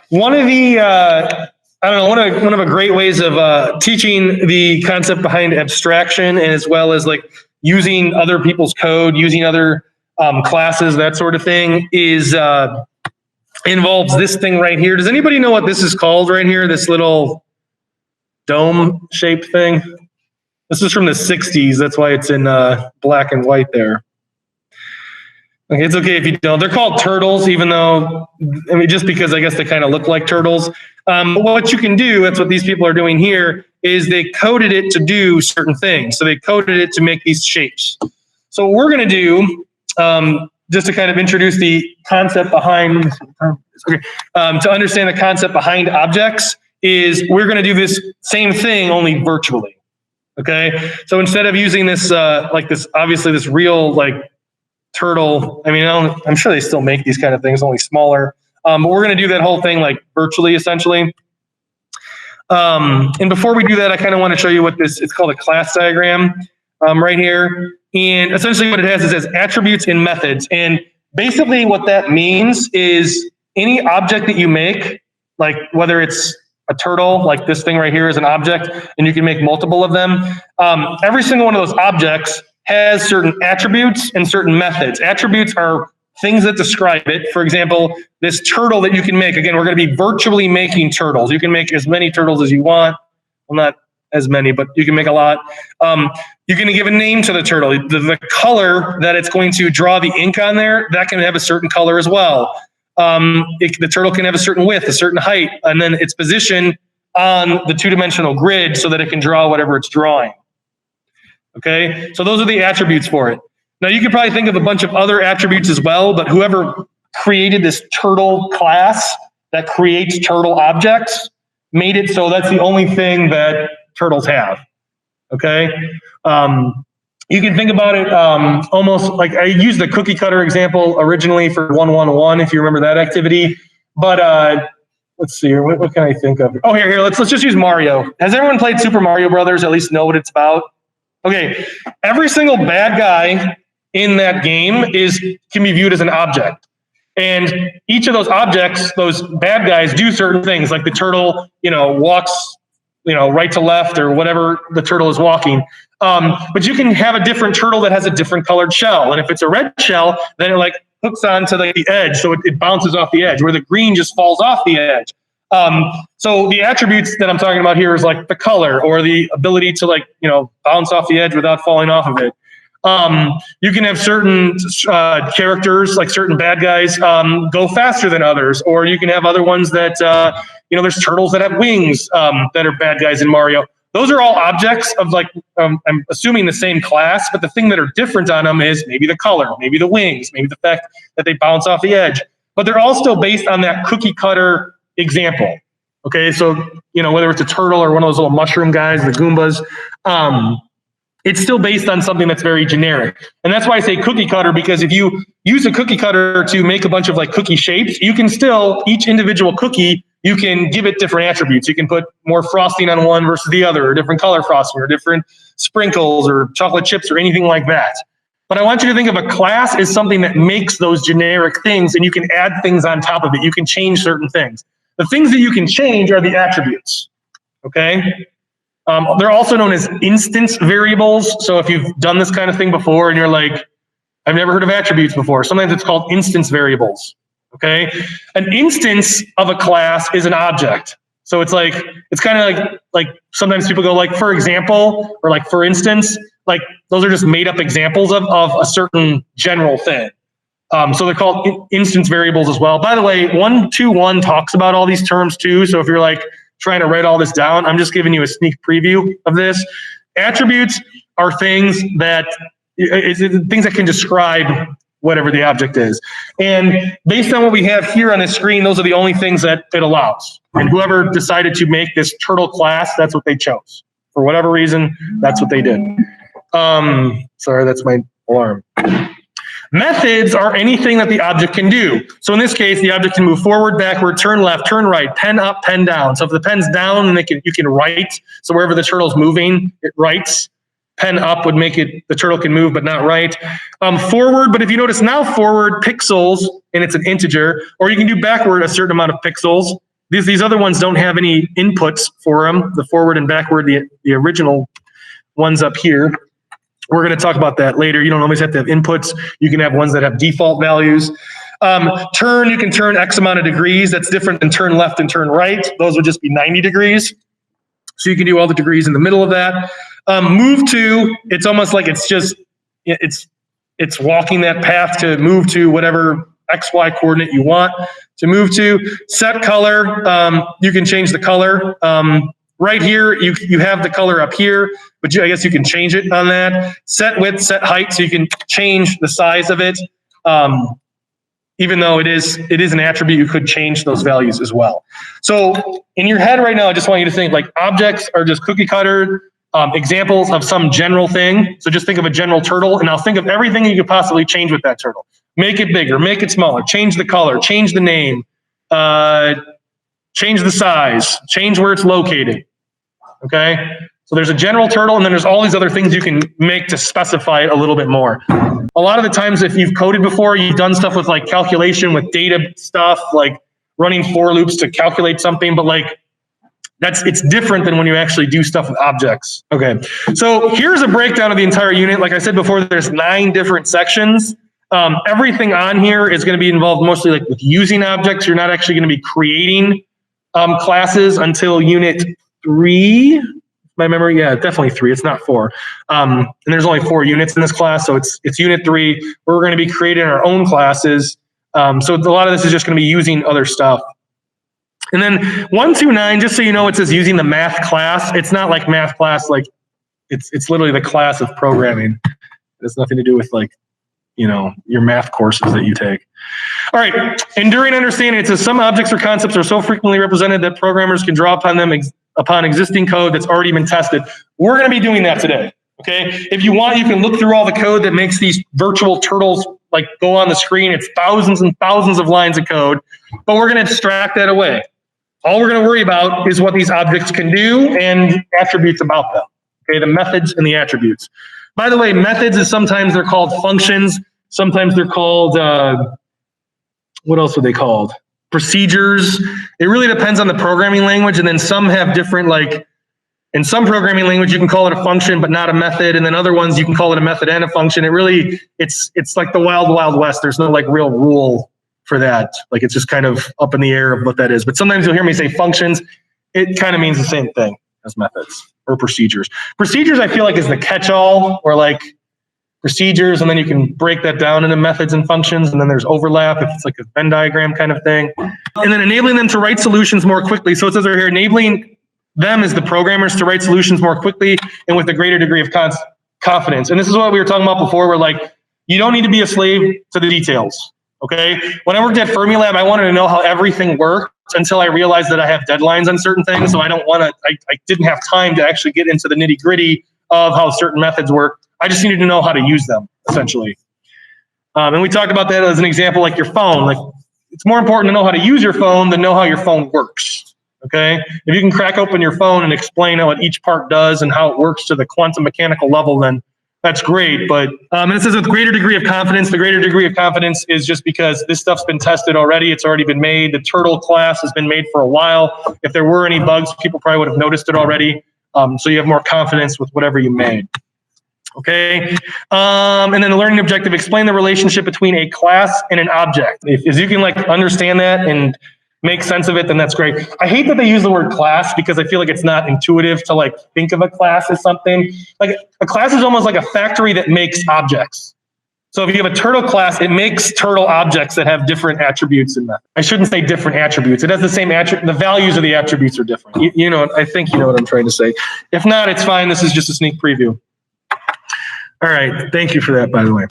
One of the, one of a great ways of teaching the concept behind abstraction, and as well as like using other people's code, using other classes, that sort of thing, is involves this thing right here. Does anybody know what this is called right here? This little dome-shaped thing? This is from the 60s. That's why it's in black and white there. Okay, it's okay if you don't. They're called turtles, even though, I mean, just because I guess they kind of look like turtles. But what you can do, that's what these people are doing here, is they coded it to do certain things. So they coded it to make these shapes. So what we're going to do, just to kind of introduce the concept behind, to understand the concept behind objects, is we're going to do this same thing, only virtually. Okay, so instead of using this, like this, obviously this real like turtle, I mean, I'm sure they still make these kind of things, only smaller. But we're going to do that whole thing like virtually, essentially. And before we do that, I kind of want to show you what this, it's called a class diagram right here. And essentially what it has is it says attributes and methods. And basically what that means is any object that you make, like whether it's a turtle, like this thing right here is an object, and you can make multiple of them. Every single one of those objects has certain attributes and certain methods. Attributes are things that describe it. For example, this turtle that you can make, again, we're going to be virtually making turtles. You can make as many turtles as you want. Well, not as many, but you can make a lot. You're going to give a name to the turtle. The color that it's going to draw the ink on there, that can have a certain color as well. The turtle can have a certain width, a certain height, and then its position on the two-dimensional grid so that it can draw whatever it's drawing. Okay, so those are the attributes for it. Now you could probably think of a bunch of other attributes as well, but whoever created this turtle class that creates turtle objects made it so that's the only thing that turtles have. Okay, you can think about it almost like I used the cookie cutter example originally for 1-1-1, if you remember that activity. But let's see here, what can I think of? Oh, here, let's just use Mario. Has everyone played Super Mario Brothers? At least know what it's about? Okay, every single bad guy in that game can be viewed as an object. And each of those objects, those bad guys, do certain things, like the turtle, walks, right to left or whatever the turtle is walking. But you can have a different turtle that has a different colored shell. And if it's a red shell, then it like hooks onto the edge, so it bounces off the edge, where the green just falls off the edge. So the attributes that I'm talking about here is like the color or the ability to bounce off the edge without falling off of it. You can have certain characters, like certain bad guys, go faster than others, or you can have other ones that, there's turtles that have wings that are bad guys in Mario. Those are all objects of I'm assuming the same class, but the thing that are different on them is maybe the color, maybe the wings, maybe the fact that they bounce off the edge. But they're all still based on that cookie cutter example. Okay, so whether it's a turtle or one of those little mushroom guys, the Goombas, it's still based on something that's very generic. And that's why I say cookie cutter, because if you use a cookie cutter to make a bunch of like cookie shapes, you can still, each individual cookie, you can give it different attributes. You can put more frosting on one versus the other, or different color frosting, or different sprinkles, or chocolate chips, or anything like that. But I want you to think of a class as something that makes those generic things, and you can add things on top of it. You can change certain things. The things that you can change are the attributes, okay? They're also known as instance variables. So if you've done this kind of thing before and you're like, I've never heard of attributes before, sometimes it's called instance variables, okay? An instance of a class is an object. So it's kind of like sometimes people go like, for example, or like, for instance, like those are just made up examples of a certain general thing. So they're called instance variables as well. By the way, 121 talks about all these terms too. So if you're like trying to write all this down, I'm just giving you a sneak preview of this. Attributes are things that can describe whatever the object is. And based on what we have here on this screen, those are the only things that it allows. And whoever decided to make this turtle class, that's what they chose. For whatever reason, that's what they did. Sorry, that's my alarm. Methods are anything that the object can do. So in this case, the object can move forward, backward, turn left, turn right, pen up, pen down. So if the pen's down, then you can write. So wherever the turtle's moving, it writes. Pen up would make it, the turtle can move but not write. Forward, but if you notice now, forward pixels, and it's an integer, or you can do backward a certain amount of pixels, These other ones don't have any inputs for them, the forward and backward, the original ones up here. We're going to talk about that later. You don't always have to have inputs. You can have ones that have default values. Turn, you can turn X amount of degrees. That's different than turn left and turn right. Those would just be 90 degrees. So you can do all the degrees in the middle of that. Move to, it's almost like it's walking that path to move to whatever XY coordinate you want to move to. Set color, you can change the color. Right here, you have the color up here, but I guess you can change it on that. Set width, set height, so you can change the size of it. Even though it is an attribute, you could change those values as well. So in your head right now, I just want you to think like objects are just cookie cutter examples of some general thing. So just think of a general turtle, and now think of everything you could possibly change with that turtle. Make it bigger, make it smaller, change the color, change the name, change the size, change where it's located. Okay, so there's a general turtle, and then there's all these other things you can make to specify it a little bit more. A lot of the times, if you've coded before, you've done stuff with like calculation, with data stuff, like running for loops to calculate something, but like it's different than when you actually do stuff with objects. Okay, so here's a breakdown of the entire unit. Like I said before, there's 9 different sections. Everything on here is going to be involved mostly like with using objects. You're not actually going to be creating classes until unit 3, my memory, yeah, definitely 3. It's not 4. And there's only 4 units in this class, so it's unit 3. Where we're going to be creating our own classes. So a lot of this is just going to be using other stuff. And then 129, just so you know, it says using the math class. It's not like math class, like it's literally the class of programming. It has nothing to do with like, you know, your math courses that you take. All right, enduring understanding. It says some objects or concepts are so frequently represented that programmers can draw upon them upon existing code that's already been tested. We're going to be doing that today. Okay, if you want, you can look through all the code that makes these virtual turtles like go on the screen. It's thousands and thousands of lines of code, but we're going to extract that away. All we're going to worry about is what these objects can do and attributes about them. Okay, the methods and the attributes. By the way, methods is sometimes they're called functions. Sometimes they're called, what else are they called? Procedures. It really depends on the programming language. And then some have different, like in some programming language, you can call it a function, but not a method. And then other ones, you can call it a method and a function. It really, it's like the wild, wild west. There's no like real rule for that. Like it's just kind of up in the air of what that is. But sometimes you'll hear me say functions. It kind of means the same thing as methods or procedures. Procedures, I feel like, is the catch-all, or like procedures, and then you can break that down into methods and functions, and then there's overlap if it's like a Venn diagram kind of thing. And then enabling them to write solutions more quickly. So it says right here, enabling them as the programmers to write solutions more quickly and with a greater degree of confidence. And this is what we were talking about before, where like, you don't need to be a slave to the details, okay? When I worked at Fermilab, I wanted to know how everything worked until I realized that I have deadlines on certain things, so I didn't have time to actually get into the nitty gritty of how certain methods work. I just needed to know how to use them, essentially. And we talked about that as an example, like your phone. Like, it's more important to know how to use your phone than know how your phone works, okay? If you can crack open your phone and explain what each part does and how it works to the quantum mechanical level, then that's great. But and it says with greater degree of confidence. The greater degree of confidence is just because this stuff's been tested already. It's already been made. The turtle class has been made for a while. If there were any bugs, people probably would have noticed it already. So you have more confidence with whatever you made. Okay, and then the learning objective, explain the relationship between a class and an object. If you can like understand that and make sense of it, then that's great. I hate that they use the word class because I feel like it's not intuitive to like think of a class as something. Like a class is almost like a factory that makes objects. So if you have a turtle class, it makes turtle objects that have different attributes in them. I shouldn't say different attributes. It has the same attribute. The values of the attributes are different. You know, I think you know what I'm trying to say. If not, it's fine. This is just a sneak preview. All right, thank you for that, by the way.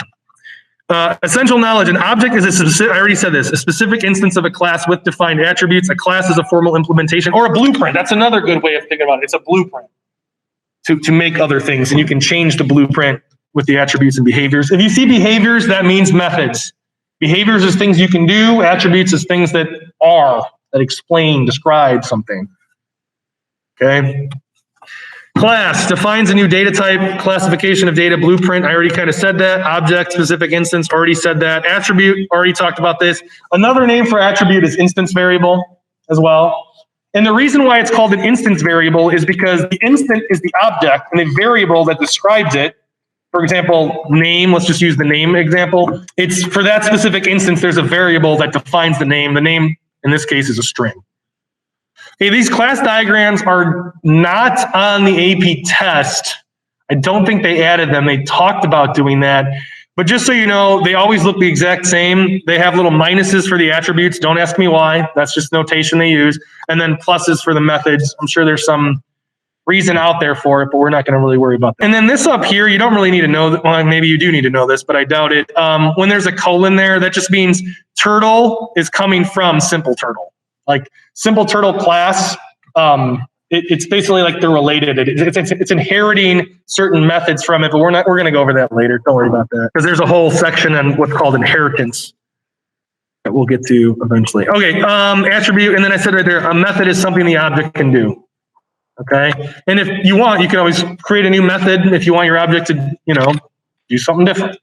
Essential knowledge, an object is a specific, I already said this, a specific instance of a class with defined attributes. A class is a formal implementation or a blueprint. That's another good way of thinking about it. It's a blueprint to make other things, and you can change the blueprint with the attributes and behaviors. If you see behaviors, that means methods. Behaviors is things you can do. Attributes is things that are, that explain, describe something. Okay. Class defines a new data type, classification of data, blueprint. I already kind of said that. Object, specific instance, already said that. Attribute, already talked about this. Another name for attribute is instance variable. as well. And the reason why it's called an instance variable is because the instant is the object and the variable that describes it. For example, name, let's just use the name example. It's for that specific instance, there's a variable that defines the name. The name, in this case, is a string. Okay, these class diagrams are not on the AP test. I don't think they added them. They talked about doing that. But just so you know, they always look the exact same. They have little minuses for the attributes. Don't ask me why. That's just notation they use. And then pluses for the methods. I'm sure there's some reason out there for it, but we're not going to really worry about that. And then this up here, you don't really need to know that. Well, maybe you do need to know this, but I doubt it. When there's a colon there, that just means turtle is coming from simple turtle. Like simple turtle class, it's basically like they're related. It's inheriting certain methods from it, but we're going to go over that later. Don't worry about that, because there's a whole section on what's called inheritance that we'll get to eventually. Okay, attribute, and then I said right there, a method is something the object can do. Okay, and if you want, you can always create a new method if you want your object to, do something different.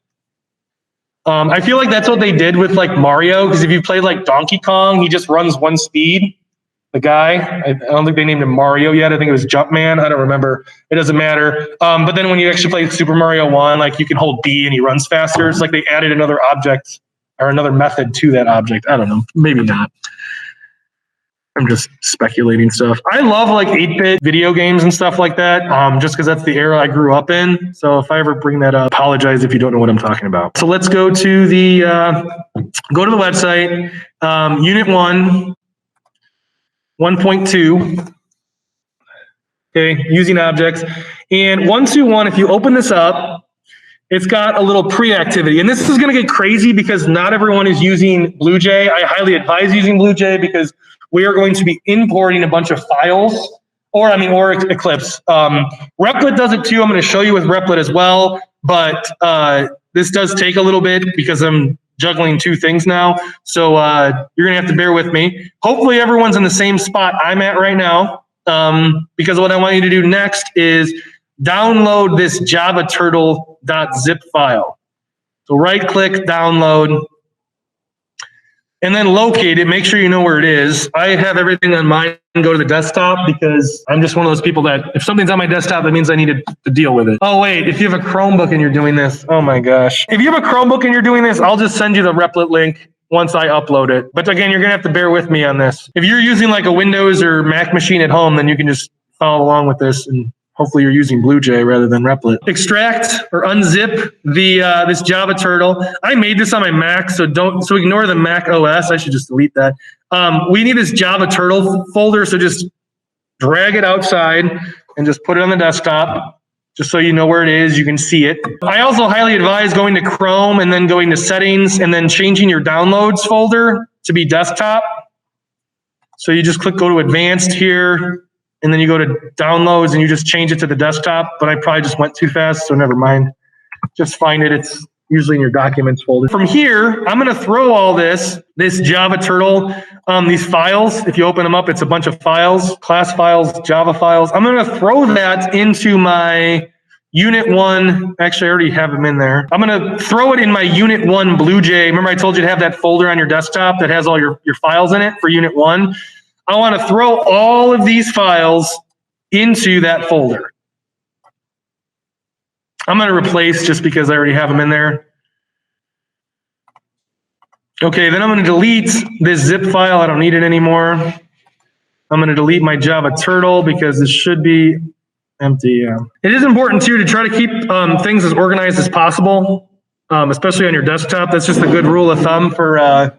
I feel like that's what they did with like Mario, because if you played like Donkey Kong, he just runs one speed. The guy, I don't think they named him Mario yet. I think it was Jumpman. I don't remember. It doesn't matter. But then when you actually play Super Mario 1, like you can hold B and he runs faster. It's like they added another object or another method to that object. I don't know. Maybe not. I'm just speculating stuff. I love like 8-bit video games and stuff like that, just because that's the era I grew up in. So if I ever bring that up, apologize if you don't know what I'm talking about. So let's go to the website, Unit 1, 1.2. Okay, using objects. And 1.2.1, if you open this up, it's got a little pre-activity. And this is going to get crazy because not everyone is using BlueJ. I highly advise using BlueJ because we are going to be importing a bunch of files, or Eclipse. Replit does it too. I'm going to show you with Replit as well, but this does take a little bit because I'm juggling two things now. So you're going to have to bear with me. Hopefully everyone's in the same spot I'm at right now, because what I want you to do next is download this javaturtle.zip file. So right click, download, and then locate it. Make sure you know where it is. I have everything on mine and go to the desktop because I'm just one of those people that if something's on my desktop, that means I need to deal with it. Oh, wait, if you have a Chromebook and you're doing this, oh my gosh. If you have a Chromebook and you're doing this, I'll just send you the Replit link once I upload it. But again, you're going to have to bear with me on this. If you're using like a Windows or Mac machine at home, then you can just follow along with this, and hopefully you're using BlueJ rather than Replit. Extract or unzip this Java turtle. I made this on my Mac, so ignore the Mac OS. I should just delete that. We need this Java turtle folder, so just drag it outside and just put it on the desktop, just so you know where it is. You can see it. I also highly advise going to Chrome and then going to settings and then changing your downloads folder to be desktop. So you just go to advanced here, and then you go to downloads and you just change it to the desktop, but I probably just went too fast, so never mind. Just find it. It's usually in your documents folder. From here, I'm going to throw all this Java turtle, these files. If you open them up, it's a bunch of files, class files, Java files. I'm going to throw that into my Unit 1. Actually, I already have them in there. I'm going to throw it in my Unit 1 BlueJ. Remember I told you to have that folder on your desktop that has all your files in it for Unit 1? I want to throw all of these files into that folder. I'm going to replace just because I already have them in there. Okay, then I'm going to delete this zip file. I don't need it anymore. I'm going to delete my Java turtle because this should be empty. It is important too to try to keep things as organized as possible, especially on your desktop. That's just a good rule of thumb for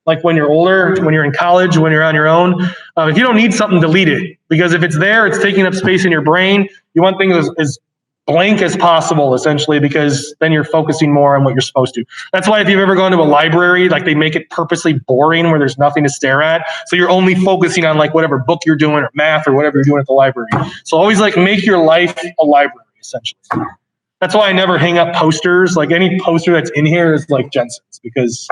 like when you're older, when you're in college, when you're on your own. If you don't need something, delete it. Because if it's there, it's taking up space in your brain. You want things as blank as possible, essentially, because then you're focusing more on what you're supposed to. That's why if you've ever gone to a library, like they make it purposely boring where there's nothing to stare at. So you're only focusing on like whatever book you're doing or math or whatever you're doing at the library. So always like make your life a library, essentially. That's why I never hang up posters. Like any poster that's in here is like Jensen's, because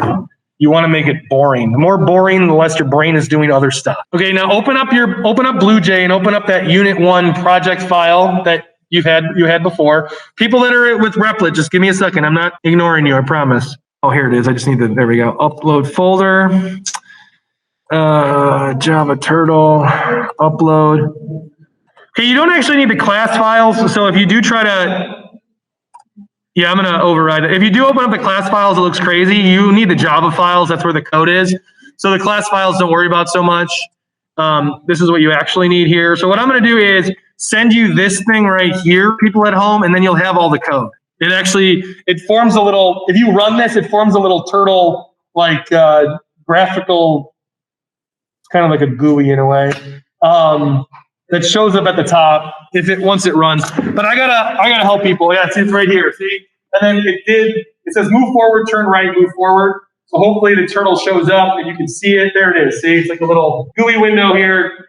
you want to make it boring. The more boring, the less your brain is doing other stuff. Okay, now open up BlueJ and open up that Unit 1 project file that you had before. People that are with Replit, just give me a second. I'm not ignoring you, I promise. Oh, here it is. I just need to, there we go. Upload folder. Java turtle, upload. Okay, you don't actually need the class files. So if you do try to, yeah, I'm gonna override it. If you do open up the class files, it looks crazy. You need the Java files. That's where the code is. So the class files, don't worry about so much. This is what you actually need here. So what I'm gonna do is send you this thing right here, people at home, and then you'll have all the code. It forms a little, if you run this, it forms a little turtle, like graphical, it's kind of like a GUI in a way, that shows up at the top once it runs. But I gotta help people. Yeah, it's right here. See, and then it says move forward, turn right, move forward. So hopefully the turtle shows up and you can see it. There it is. See, it's like a little GUI window here.